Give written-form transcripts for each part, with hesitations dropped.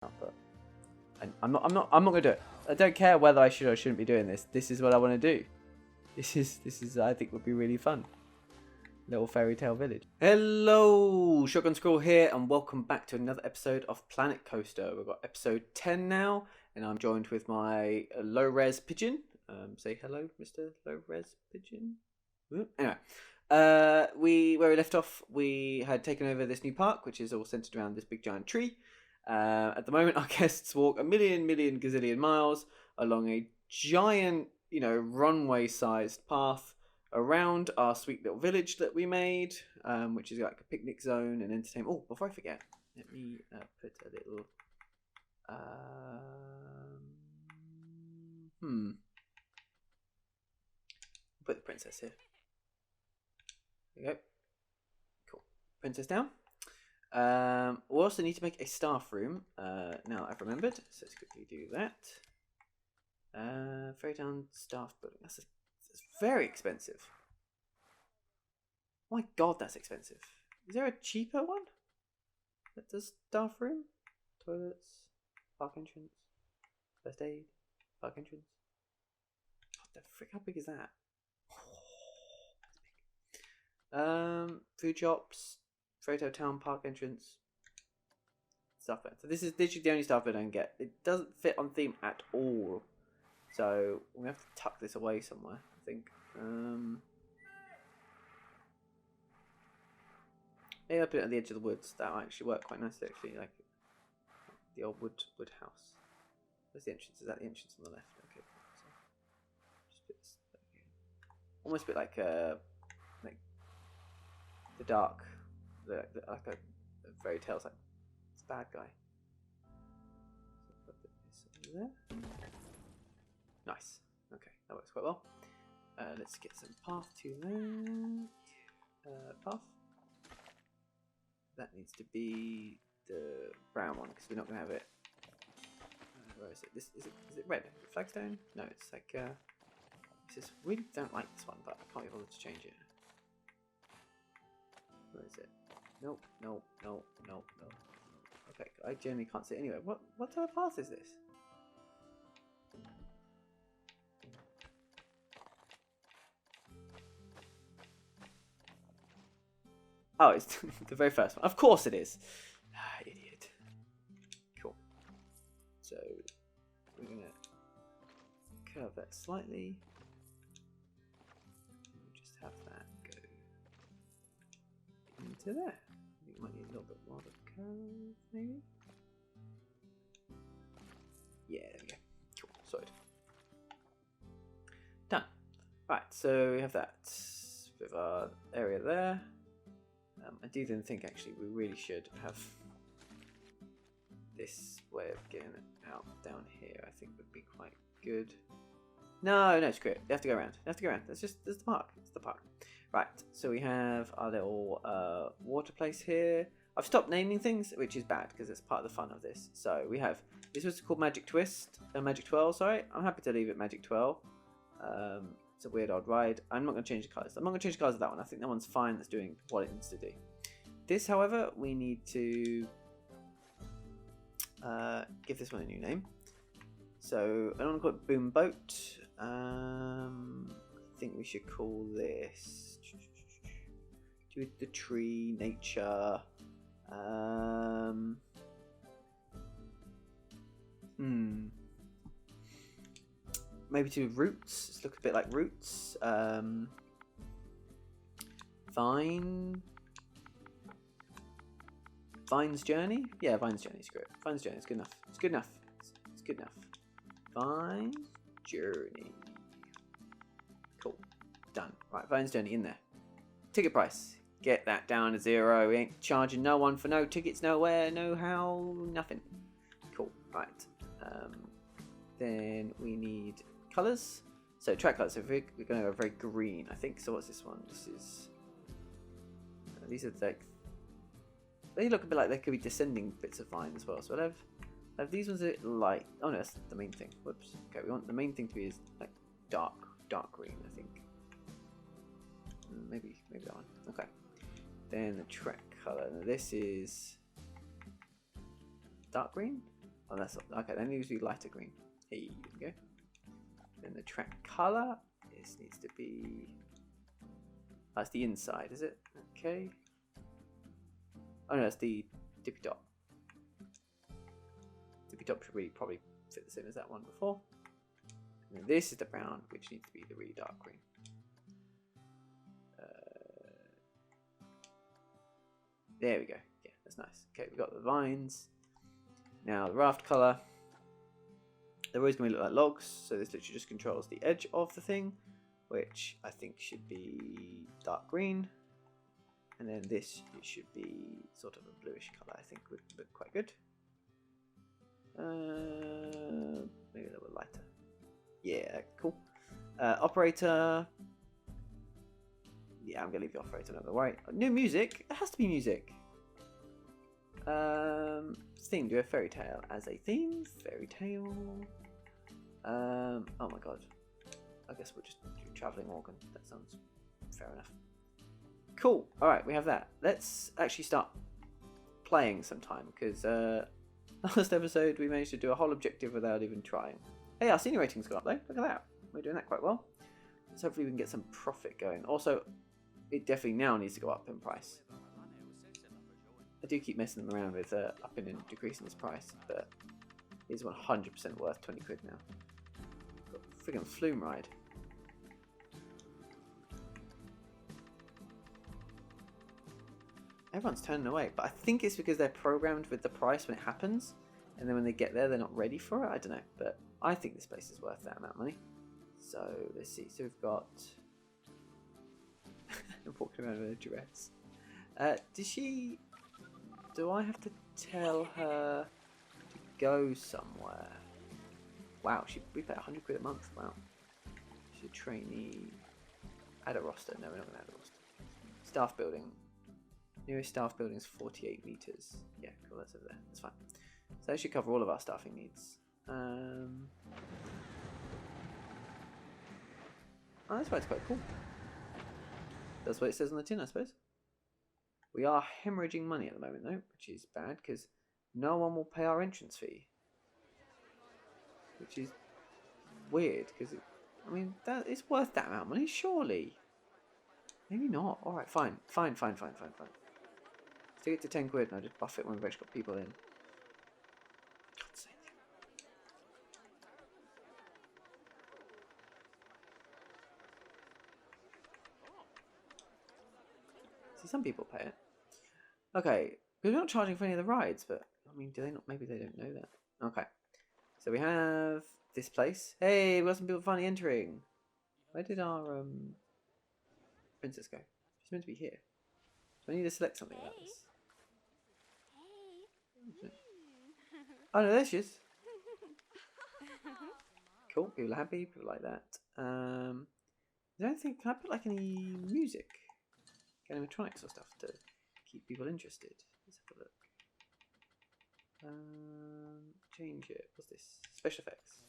but I'm not gonna do it. I don't care whether I should or shouldn't be doing this. This is what I want to do. This is I think would be really fun. Little fairy tale village. Hello, Shotgun Squirrel here, and welcome back to another episode of Planet Coaster. We've got episode 10 now, and I'm joined with my low-res pigeon. Say hello, Mr. Low-res pigeon. Anyway, where we left off, we had taken over this new park, which is all centered around this big giant tree. At the moment, our guests walk a million gazillion miles along a giant, runway-sized path around our sweet little village that we made, which is like a picnic zone and entertainment. Oh, before I forget, let me put a little. Put the princess here. There you go. Cool. Princess down. We also need to make a staff room. Now I've remembered, so let's quickly do that. Fairy Town staff building. That's very expensive. Oh my god, that's expensive. Is there a cheaper one? That does staff room? Toilets, park entrance, first aid, park entrance. What the frick? How big is that? Food shops, Fairy Town park entrance, stuff. So this is literally the only stuff I don't get. It doesn't fit on theme at all. So we have to tuck this away somewhere, I think. Maybe I put it at the edge of the woods. That might actually work quite nicely, actually, like the old wood house. Where's the entrance? Is that the entrance on the left? Okay. So just put this back here. Almost a bit like the dark, like a fairy tale. It's like it's a bad guy. So put this over there. Nice. Okay, that works quite well. Let's get some path to there. Path. That needs to be the brown one because we're not going to have it. Where is it? Is it red? Flagstone? No, it's like. Really don't like this one, but I can't be bothered to change it. Where is it? Nope. Okay, I generally can't see it anyway. What type of path is this? Oh, it's the very first one. Of course it is. Ah, idiot. Cool. So we're gonna curve that slightly. Just have that go into there. I think it might need a little bit more of a curve, maybe. Yeah, there we go. Cool. Sorted. Done. Right. So we have that with our area there. I do then think actually we really should have this way of getting it out down here. I think would be quite good. No, screw it. You have to go around. There's the park. It's the park. Right. So we have our little water place here. I've stopped naming things, which is bad because it's part of the fun of this. So we have this was called Magic Twist, Magic Twirl. Sorry, I'm happy to leave it Magic Twirl. It's a weird odd ride. I'm not going to change the colours. I'm not going to change the colours of that one. I think that one's fine. That's doing what it needs to do. This, however, we need to give this one a new name. So I don't want to call it Boom Boat. I think we should call this do with the tree, nature. Maybe to Roots. Let's look a bit like Roots. Vine's Journey? Yeah, Vine's Journey. Screw it. Vine's Journey. It's good enough. It's good enough. It's good enough. Vine's Journey. Cool. Done. Right, Vine's Journey in there. Ticket price. Get that down to 0. We ain't charging no one for no tickets, nowhere, no how, nothing. Cool. Right. Then we need colours. So track colours. So we're going to go very green, I think. So what's this one? This is. These are like. They look a bit like they could be descending bits of vine as well. So I'll have these ones a bit light. Oh no, that's the main thing. Whoops. Okay, we want the main thing to be is like dark green, I think. Maybe that one. Okay. Then the track colour. Now this is dark green. Oh, that's okay. Then it needs to be lighter green. Here you go. Then the track color. This needs to be. That's the inside, is it? Okay. Oh no, that's the dippy dot. Dippy dot should really probably fit the same as that one before. And then this is the brown, which needs to be the really dark green. There we go. Yeah, that's nice. Okay, we've got the vines. Now the raft color. They're always going to look like logs, so this literally just controls the edge of the thing, which I think should be dark green. And then this it should be sort of a bluish color. I think would look quite good. Maybe a little lighter. Yeah, cool. Operator. Yeah, I'm gonna leave the operator. Not gonna worry. New music. It has to be music. Theme. Do a fairy tale as a theme. Fairy tale. Oh my god. I guess we'll just do traveling organ. That sounds fair enough. Cool. All right, we have that. Let's actually start playing sometime because last episode we managed to do a whole objective without even trying. Hey, our senior rating's gone up though. Look at that. We're doing that quite well. So hopefully we can get some profit going. Also, it definitely now needs to go up in price. I do keep messing them around with upping and decreasing its price, but it's 100% worth 20 quid now. Got a friggin' flume ride. Everyone's turning away, but I think it's because they're programmed with the price when it happens, and then when they get there, they're not ready for it. I don't know, but I think this place is worth that amount of money. So let's see. So we've got. I'm walking around with a dress. Does she? Do I have to tell her to go somewhere? Wow, we pay 100 quid a month. Wow. She's a trainee. Add a roster. No, we're not going to add a roster. Staff building. Nearest staff building is 48 meters. Yeah, cool. That's over there. That's fine. So that should cover all of our staffing needs. Oh, that's why it's quite cool. That's what it says on the tin, I suppose. We are hemorrhaging money at the moment, though, which is bad because no one will pay our entrance fee, which is weird because I mean that it's worth that amount of money, surely. Maybe not. All right, fine. Stick it to 10 quid and I'll just buff it when we've actually got people in. God's sake. See, some people pay it. Okay, we're not charging for any of the rides, but I mean, do they not? Maybe they don't know that. Okay, so we have this place. Hey, we got some people finally entering. Where did our princess go? She's meant to be here. So I need to select something about this. Oh no, there she is. Cool, people are happy, people like that. I don't think, can I put like any music? Animatronics or stuff to keep people interested? Let's have a look. Change it. What's this? Special effects.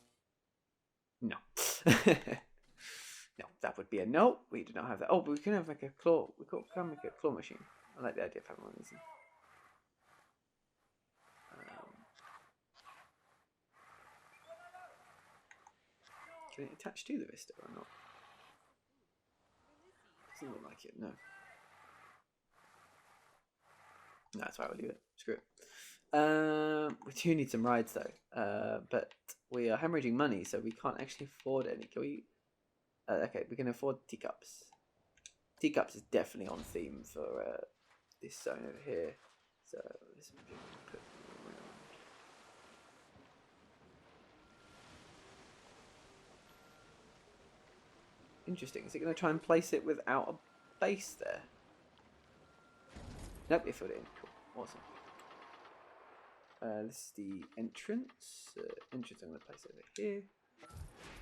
No. No, that would be a no. We do not have that. Oh, but we can have like a claw. We can make a claw machine. I like the idea of having one of these. Can it attach to the Vista or not? Doesn't look like it, no. No, that's why we'll leave it. Screw it. We do need some rides though. But we are hemorrhaging money, so we can't actually afford any. Can we? Okay, we can afford teacups. Teacups is definitely on theme for this zone over here. So let's put them around. Interesting. Is it going to try and place it without a base there? Nope, it filled it in. Cool. Awesome. This is the entrance. Entrance I'm going to place over here.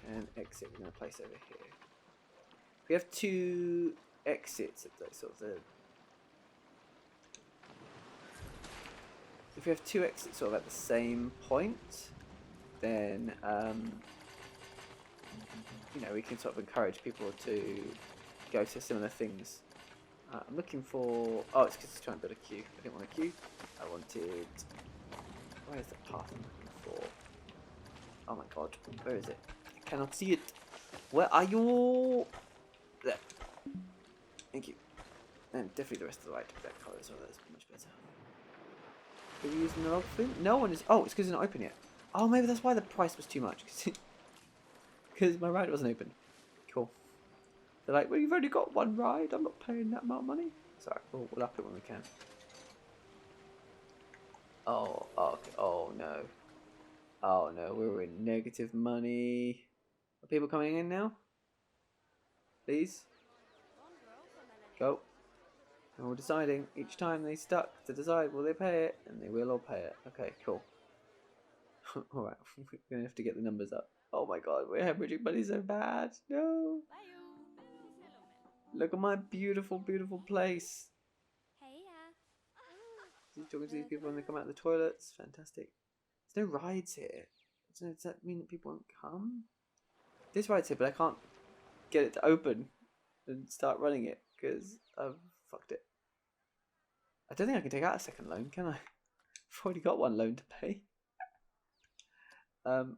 And exit we're going to place over here. We have two exits at the sort of the... If we have two exits sort of at the same point, then you know, we can sort of encourage people to go to similar things. I'm looking for... Oh, it's because it's trying to build a queue. I didn't want a queue. I wanted... Where's the path I'm looking for? Oh my god, where is it? I cannot see it. Where are you? There. Thank you. And definitely the rest of the ride to that colour as well. That's much better. Are we using the log thing? No one is. Oh, it's because it's not open yet. Oh, maybe that's why the price was too much. Because my ride wasn't open. Cool. They're like, well, you've only got one ride. I'm not paying that amount of money. Sorry, we'll up it when we can. Oh, okay. Oh no. Oh no, we're in negative money. Are people coming in now? Please? Go. And we're deciding each time they stuck to decide will they pay it, and they will all pay it. Okay, cool. Alright, we're gonna have to get the numbers up. Oh my god, we're hemorrhaging money so bad. No. Look at my beautiful, beautiful place. He's talking to these people when they come out of the toilets. Fantastic. There's no rides here. Does that mean that people won't come? This ride's here, but I can't get it to open and start running it because I've fucked it. I don't think I can take out a second loan, can I? I've already got one loan to pay. Can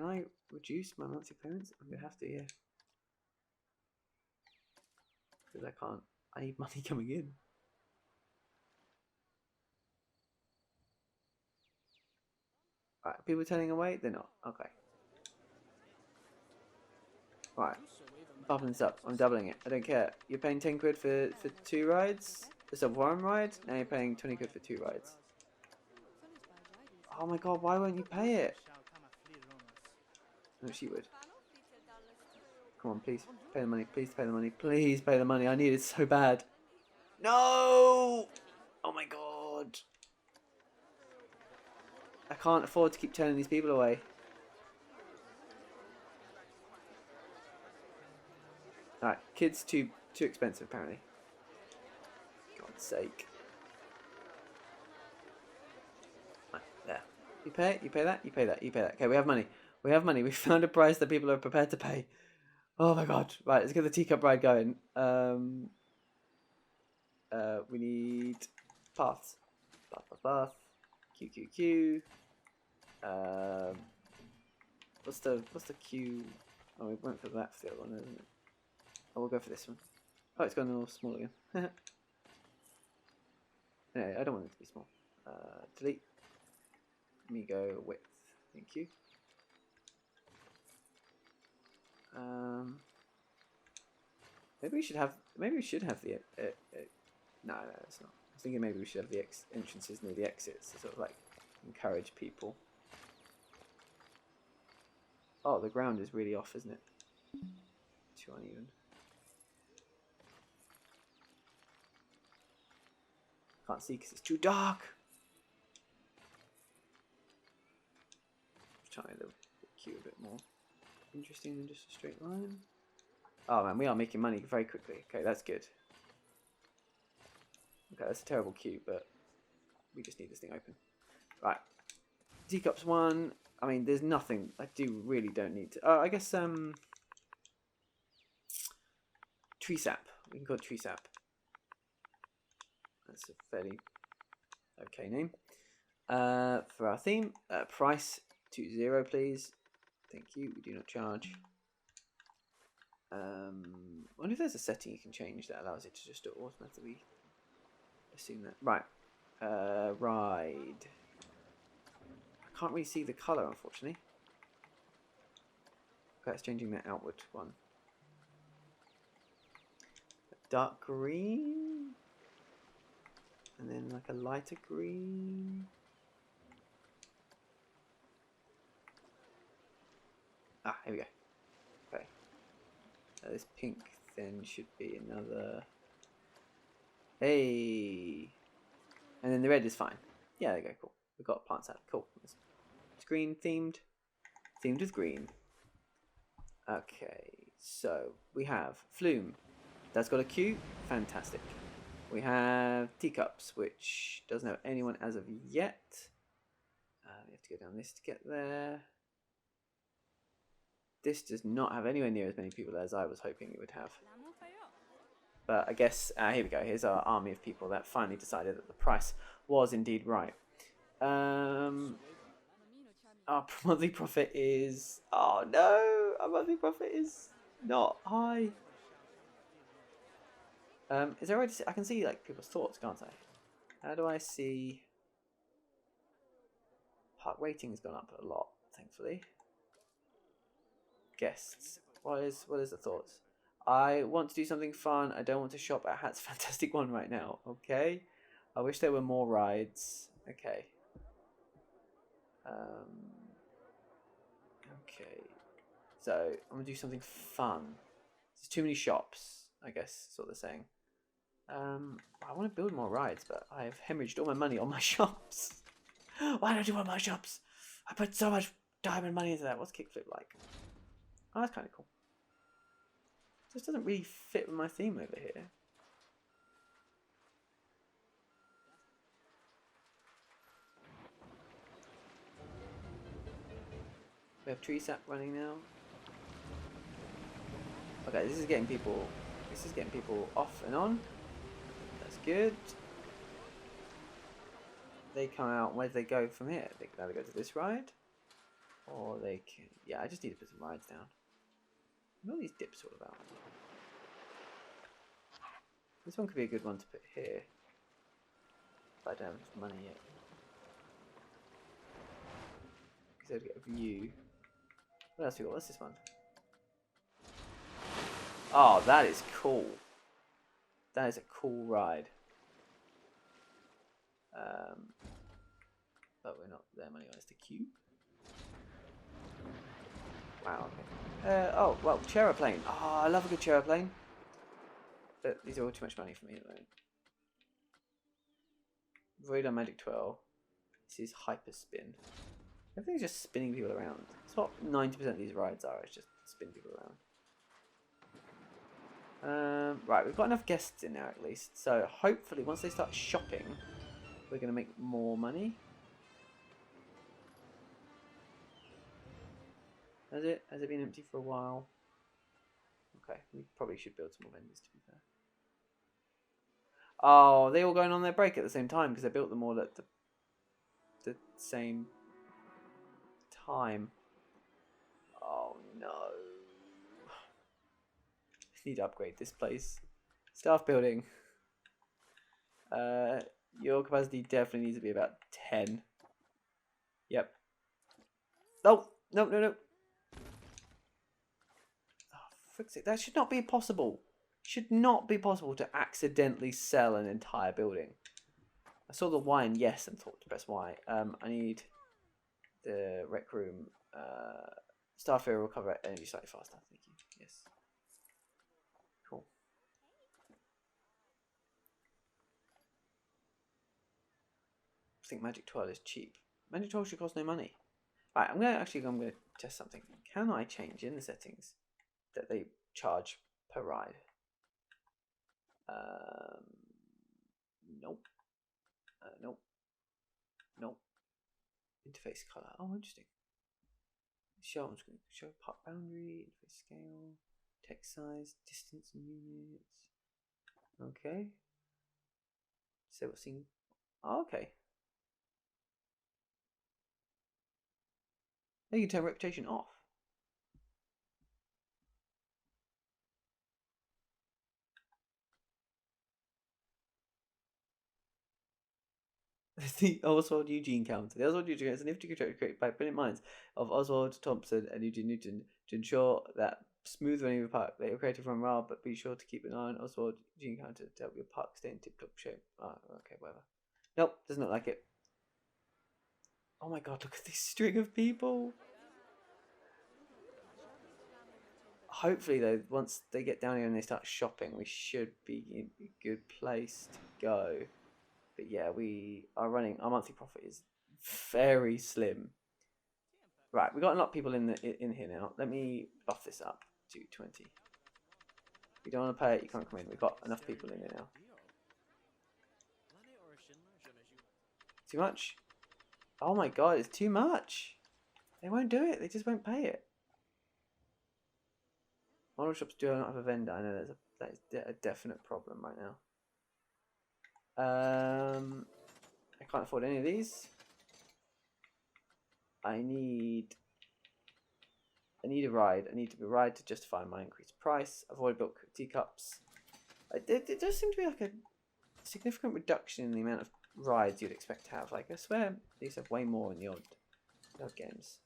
I reduce my monthly payments? I'm gonna have to, yeah. Because I can't. I need money coming in. Alright, are people turning away? They're not. Okay. Right. Bumping this up. I'm doubling it. I don't care. You're paying 10 quid for 2 rides? So 1 ride? Now you're paying 20 quid for 2 rides. Oh my god, why won't you pay it? No, she would. Come on, please pay the money. Please pay the money. Please pay the money. I need it so bad. No! Oh my god. I can't afford to keep turning these people away. Alright, kids too expensive apparently. God's sake. Right, there. You pay it, you pay that, you pay that, you pay that. Okay, we have money. We have money. We found a price that people are prepared to pay. Oh my god. Right, let's get the teacup ride going. We need paths. Path. Q. What's the Q? Oh, we went for that for the other one, isn't it? Oh, we'll go for this one. Oh, it's gone all small again. No, I don't want it to be small. Delete. Let me go width. Thank you. Maybe we should have the. No, it's not. I was thinking maybe we should have the entrances near the exits to sort of like encourage people. Oh, the ground is really off, isn't it? Too uneven. Can't see because it's too dark. Try the queue a bit more interesting than just a straight line. Oh man, we are making money very quickly. Okay, that's good. Okay, that's a terrible queue, but we just need this thing open. Right. Teacups 1. I mean, there's nothing. I really don't need to. Oh, I guess tree sap. We can call it tree sap. That's a fairly okay name. For our theme, price 20, please. Thank you. We do not charge. I wonder if there's a setting you can change that allows it to just automatically assume that. Right. Ride. I can't really see the colour, unfortunately. Okay, it's changing that outward one. Dark green. And then like a lighter green. Ah, here we go. Okay. This pink then should be another. Hey. And then the red is fine. Yeah, there you go. Cool. We've got plants out. Cool. It's green themed. Themed with green. Okay. So we have Flume. That's got a queue. Fantastic. We have Teacups, which doesn't have anyone as of yet. We have to go down this to get there. This does not have anywhere near as many people as I was hoping it would have. But I guess, here we go. Here's our army of people that finally decided that the price was indeed right. Our monthly profit is... Oh no! Our monthly profit is not high. Is there a way to see... I can see like people's thoughts, can't I? How do I see... Park rating's gone up a lot, thankfully. Guests. What is the thoughts? I want to do something fun. I don't want to shop at Hat's Fantastic One right now. Okay. I wish there were more rides. Okay. Okay. So I'm gonna do something fun. There's too many shops, I guess. That's what they're saying. I want to build more rides, but I have hemorrhaged all my money on my shops. Why don't you want my shops? I put so much time and money into that. What's kickflip like? Oh, that's kind of cool. This doesn't really fit with my theme over here. We have tree sap running now. Okay, this is getting people off and on. That's good. They come out. Where do they go from here? They can either go to this ride, or they can... Yeah, I just need to put some rides down. What are these dips all about? This one could be a good one to put here. But I don't have enough money yet. Because I'd get a view. What else we got? What's this one? Oh, that is cool. That is a cool ride. But we're not there. Money on. It's the cube. Wow. Okay. Oh well, Chairplane. Oh, I love a good Chairplane. But these are all too much money for me at the moment. Void on Magic 12. This is Hyper Spin. Everything's just spinning people around. That's what 90% of these rides are. It's just spinning people around. Right, we've got enough guests in now at least. So hopefully once they start shopping, we're going to make more money. Has it? Has it been empty for a while? Okay, we probably should build some more vendors to be fair. Oh, they all going on their break at the same time because they built them all at the same time. Oh no. I need to upgrade this place. Staff building. Your capacity definitely needs to be about 10. Yep. Oh, no, no, no. Fix it. That should not be possible. Should not be possible to accidentally sell an entire building. I saw the Y and yes and thought to press Y. I need the rec room. Staff here will recover energy slightly faster. Thank you. Yes. Cool. I think Magic 12 is cheap. Magic 12 should cost no money. Right, I'm gonna test something. Can I change in the settings that they charge per ride? Nope. Nope. Nope. Interface color. Oh, interesting. Show. I'm just going to show part boundary, interface scale, text size, distance in units. Okay. So what's in? Oh, okay. Now you can turn reputation off. The Oswald Eugene counter. The Oswald Eugene is an nifty contract created by brilliant minds of Oswald Thompson and Eugene Newton to ensure that smooth running of the park. They were created from RAW, but be sure to keep an eye on Oswald Eugene counter to help your park stay in tip-top shape. Oh, okay, whatever. Nope, doesn't look like it. Oh my god, look at this string of people. Hopefully, though, once they get down here and they start shopping, we should be in a good place to go. But yeah, we are running. Our monthly profit is very slim. Right, we've got a lot of people in here now. Let me buff this up to 20. If you don't want to pay it, you can't come in. We've got enough people in here now. Too much? Oh my god, it's too much. They won't do it. They just won't pay it. Model shops do not have a vendor. I know that is a definite problem right now. I can't afford any of these. I need a ride. I need a ride to justify my increased price. I've already built teacups. It does seem to be like a significant reduction in the amount of rides you'd expect to have. Like, I swear these have way more in the odd games.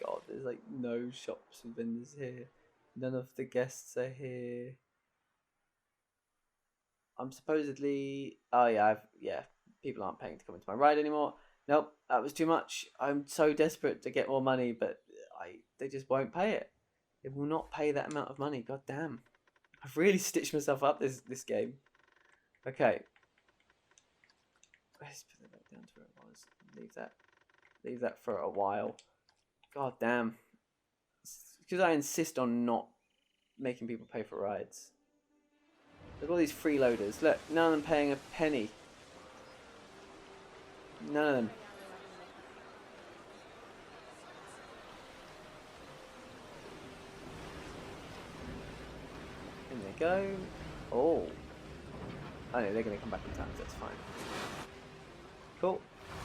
God, there's like no shops and vendors here. None of the guests are here. I'm supposedly... Oh yeah, people aren't paying to come into my ride anymore. Nope, that was too much. I'm so desperate to get more money, but they just won't pay it. They will not pay that amount of money. God damn. I've really stitched myself up this game. Okay. Let's put it back down to where it was. Leave that for a while. God damn. It's because I insist on not making people pay for rides. Look at all these freeloaders. Look, none of them paying a penny. None of them. In they go. Oh. Oh no, they're going to come back in time, so that's fine. Cool.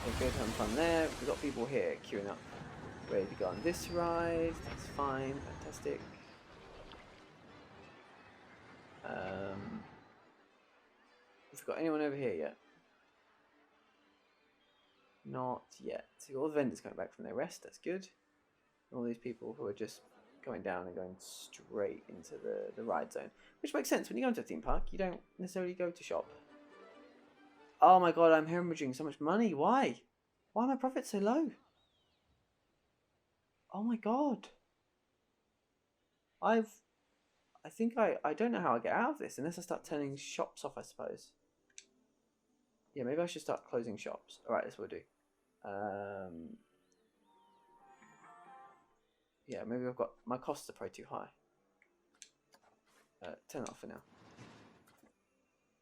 We're going to have fun there. We've got people here queuing up. Ready to go on this ride. That's fine. Fantastic. Have we got anyone over here yet? Not yet. So all the vendors coming back from their rest. That's good. All these people who are just going down and going straight into the ride zone. Which makes sense. When you go into a theme park, you don't necessarily go to shop. Oh my god, I'm hemorrhaging so much money. Why? Why are my profits so low? Oh my god. I think I don't know how I get out of this unless I start turning shops off, I suppose. Yeah, maybe I should start closing shops. Alright, that's what we'll do. Yeah, maybe I've got... My costs are probably too high. Turn it off for now.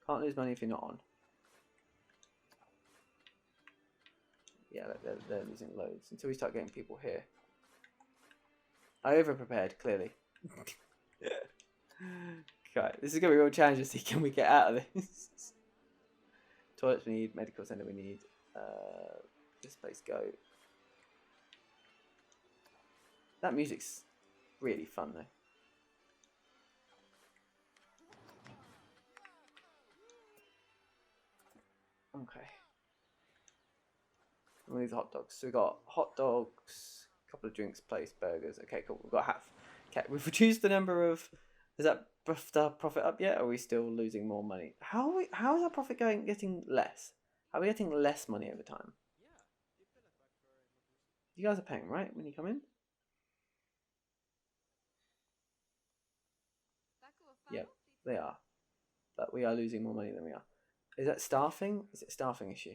Can't lose money if you're not on. Yeah, they're losing loads. Until we start getting people here. I over-prepared, clearly. Okay, this is going to be a real challenge to see can we get out of this. Toilets we need, medical center we need. This place go. That music's really fun though. Okay. We'll leave the hot dogs. So we got hot dogs, a couple of drinks, place, burgers. Okay, cool. We've got half. Okay, we've reduced the number of... Is that buffed our profit up yet? Or are we still losing more money? How is our profit getting less? How are we getting less money over time? You guys are paying, right? When you come in? Yep, they are. But we are losing more money than we are. Is that staffing? Is it a staffing issue?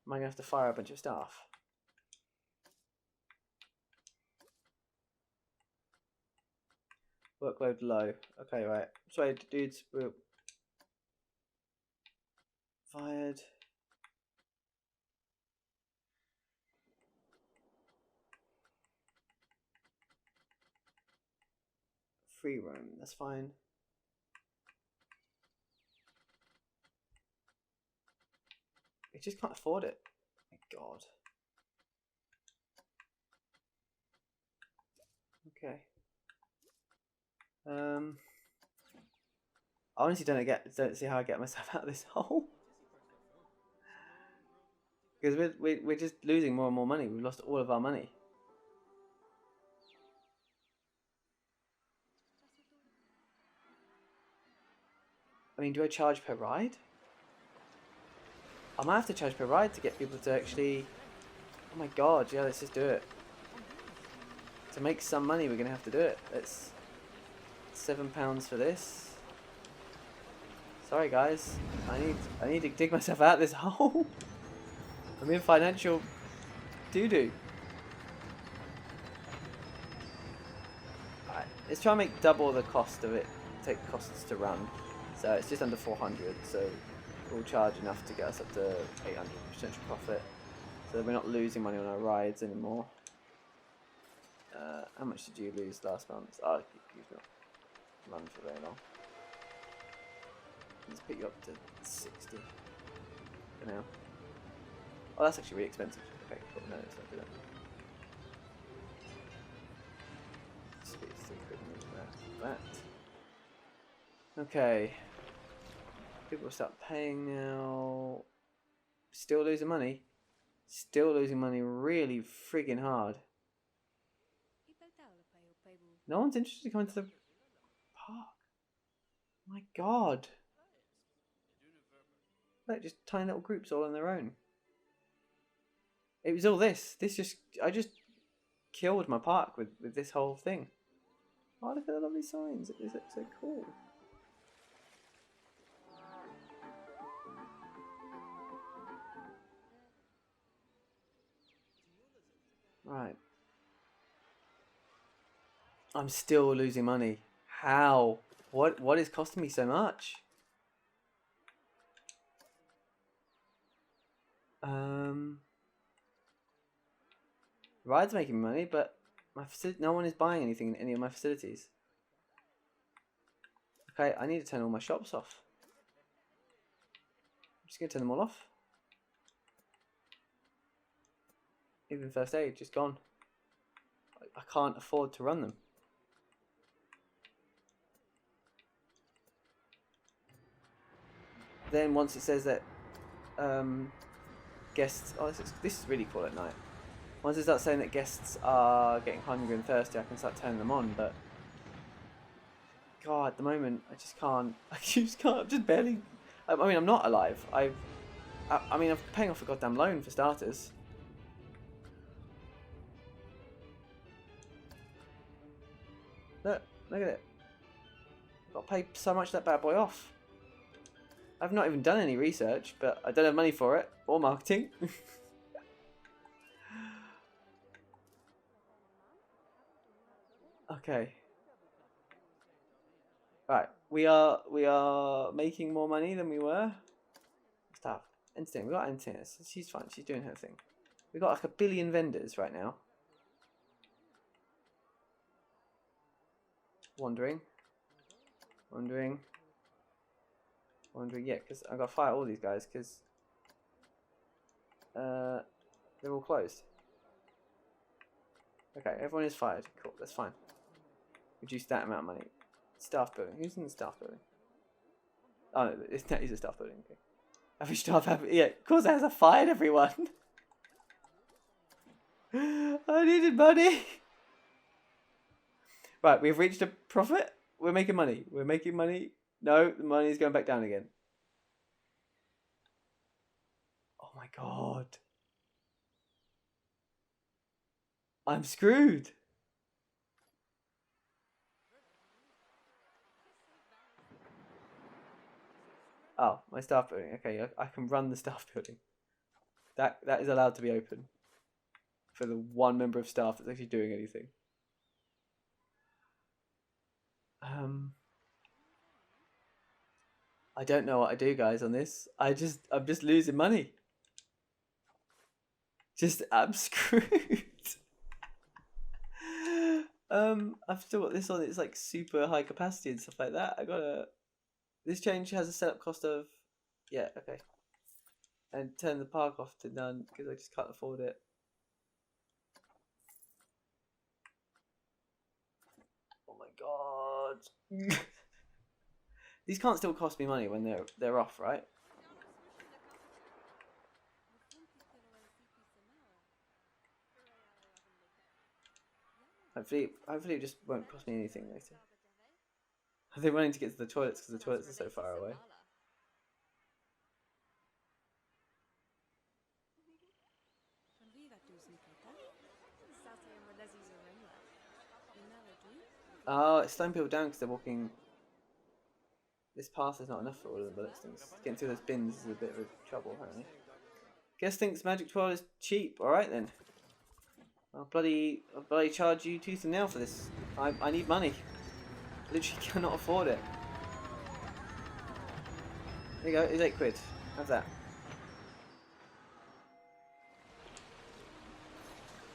Am I going to have to fire a bunch of staff? Workload low. Okay, right. Sorry, dudes. We're fired. Free roam. That's fine. We just can't afford it. My God. Okay. I honestly don't see how I get myself out of this hole. Because we're just losing more and more money. We've lost all of our money. I mean, do I charge per ride? I might have to charge per ride to get people to actually... Oh my god, yeah, let's just do it. To make some money, we're going to have to do it. It's £7 for this. Sorry guys, I need to dig myself out of this hole. I'm in financial doo-doo. Alright, let's try and make double the cost of it. Take costs to run. So it's just under 400, so we'll charge enough to get us up to 800 potential profit. So that we're not losing money on our rides anymore. How much did you lose last month? Oh, you've not run for very long. Let's pick you up to 60. for now. Oh, that's actually really expensive. Okay, cool. No, let's not do that. That. Okay. People start paying now. Still losing money. Still losing money really friggin' hard. No one's interested in coming to the park. My god. Like just tiny little groups all on their own. It was all this. I just killed my park with this whole thing. Oh, look at the lovely signs. It looks so cool. Right. I'm still losing money. How? What is costing me so much? Ride's making money, but no one is buying anything in any of my facilities. Okay, I need to turn all my shops off. I'm just gonna turn them all off. Even first aid, just gone. I can't afford to run them. Then once it says that guests, oh this is really cool at night. Once it starts saying that guests are getting hungry and thirsty, I can start turning them on. But God, at the moment I just can't. I just can't. I'm just barely. I mean, I'm not alive. I mean, I'm paying off a goddamn loan for starters. Look at it. I've got to pay so much that bad boy off. I've not even done any research, but I don't have money for it or marketing. Okay. Right, we are making more money than we were. Stuff. Entertaining. We got entertainers. She's fine. She's doing her thing. We got like 1 billion vendors right now. Wandering. Yeah, because I got to fire all these guys because they're all closed. Okay, everyone is fired. Cool, that's fine. Reduce that amount of money. Staff building. Who's in the staff building? Oh no, that is a staff building. Okay. Every staff have. Yeah, of course, it has fired everyone. I needed money. Right, we've reached a profit. We're making money. We're making money. No, the money is going back down again. Oh my god. I'm screwed. Oh, my staff building. Okay, I can run the staff building. That is allowed to be open for the one member of staff that's actually doing anything. I don't know what I do, guys, on this. I'm just losing money. I'm screwed. I've still got this on. It's like super high capacity and stuff like that. This change has a setup cost of, yeah, okay. And turn the park off to none because I just can't afford it. Oh my god. These can't still cost me money when they're off, right? Hopefully it just won't cost me anything later. Are they running to get to the toilets because the toilets are so far away? Oh, it's slowing people down because they're walking. This path is not enough for all of them, but getting through those bins is a bit of trouble, apparently. Guess thinks Magic 12 is cheap. Alright then. I'll bloody charge you tooth and nail for this. I need money. Literally cannot afford it. There you go, it's 8 quid. Have that.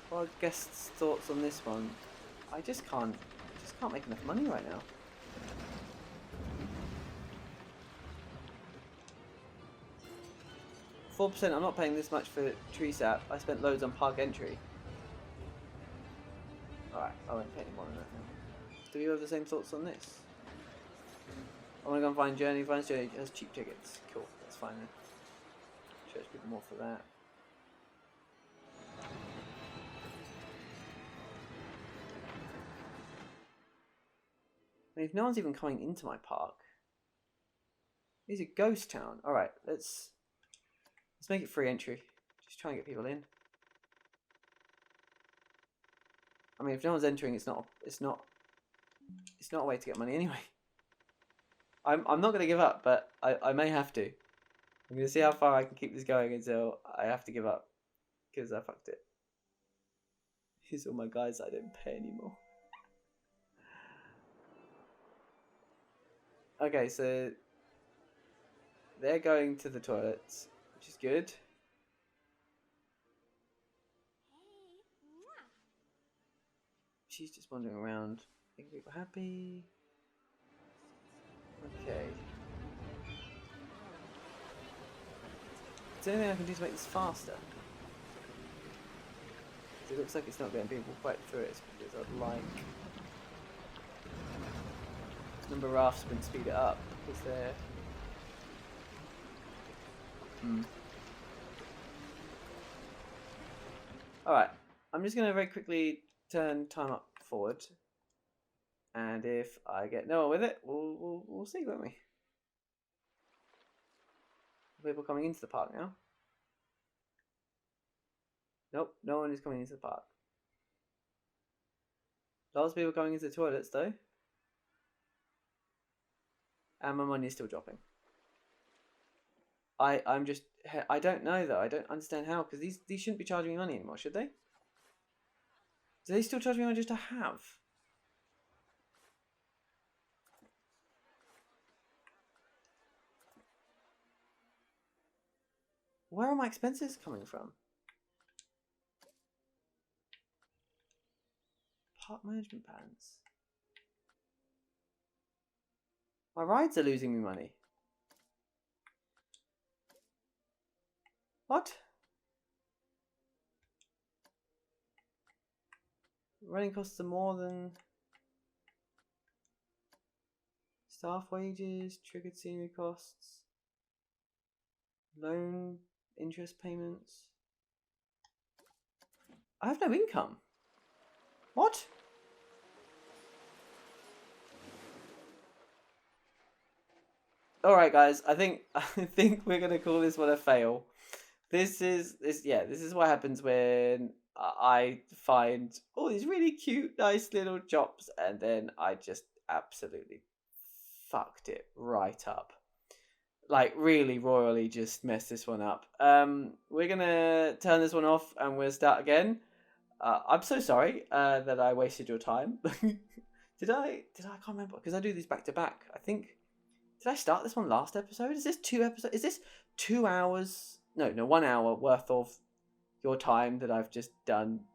What are guests' thoughts on this one? I just can't make enough money right now. 4%. I'm not paying this much for tree sap. I spent loads on park entry. Alright, I won't pay any more than that now. Do you have the same thoughts on this? I want to go and find Journey. Finds Journey has cheap tickets. Cool, that's fine then. Charge people more for that. I mean, if no one's even coming into my park, it's a ghost town. All right, let's make it free entry. Just try and get people in. I mean, if no one's entering, it's not a way to get money anyway. I'm not going to give up, but I may have to. I'm going to see how far I can keep this going until I have to give up, because I fucked it. Here's all my guys I didn't pay anymore. Okay, so they're going to the toilets, which is good. She's just wandering around, making people happy. Okay. Is there anything I can do to make this faster? It looks like it's not getting people quite through it because I'd like number of rafts wouldn't speed it up because they're Alright, I'm just gonna very quickly turn time up forward, and if I get no one with it, we'll see, won't we? People coming into the park now. Nope, no one is coming into the park. Lots of people coming into the toilets though. And my money is still dropping. I don't know though. I don't understand how, because these shouldn't be charging me money anymore, should they? Do they still charge me money just to have? Where are my expenses coming from? Park management plans. My rides are losing me money. What? Running costs are more than staff wages, triggered scenery costs, loan interest payments. I have no income. What? Alright guys, I think we're gonna call this one a fail. This is what happens when I find all these really cute, nice little chops, and then I just absolutely fucked it right up. Like, really royally just messed this one up. We're gonna turn this one off and we'll start again. I'm so sorry that I wasted your time. Did I can't remember, because I do these back to back. I think, did I start this one last episode? Is this 2 episodes? Is this 2 hours? No, 1 hour worth of your time that I've just done.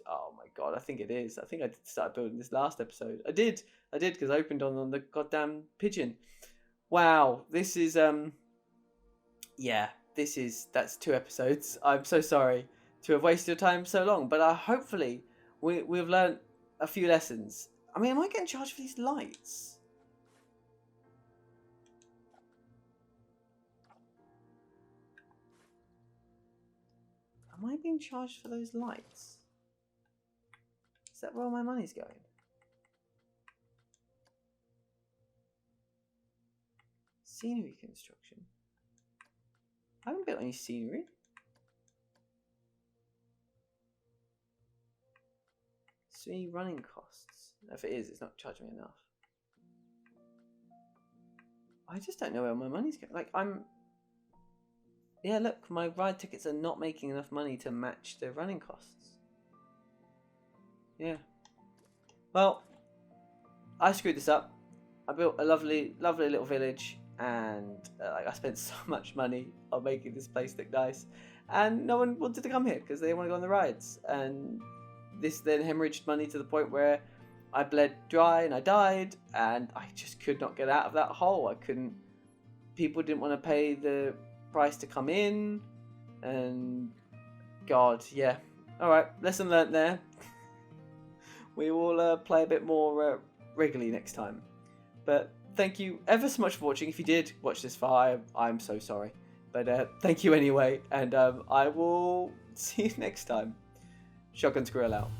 Oh my god, I think it is. I think I started building this last episode. I did because I opened on the goddamn pigeon. Wow, this is that's 2 episodes. I'm so sorry to have wasted your time so long, but hopefully we've learned a few lessons. I mean, am I getting charged for these lights? Am I being charged for those lights? Is that where all my money's going? Scenery construction. I haven't built any scenery. See, running costs. If it is, it's not charging me enough. I just don't know where my money's going. Like, yeah, look, my ride tickets are not making enough money to match the running costs. Yeah. Well, I screwed this up. I built a lovely, lovely little village, and I spent so much money on making this place look nice, and no one wanted to come here because they didn't want to go on the rides. And this then hemorrhaged money to the point where I bled dry and I died, and I just could not get out of that hole. I couldn't. People didn't want to pay the price to come in, and God, yeah. All right, lesson learnt there. We will play a bit more regularly next time. But thank you ever so much for watching. If you did watch this far, I'm so sorry. But thank you anyway, and I will see you next time. Shotgun Squirrel out.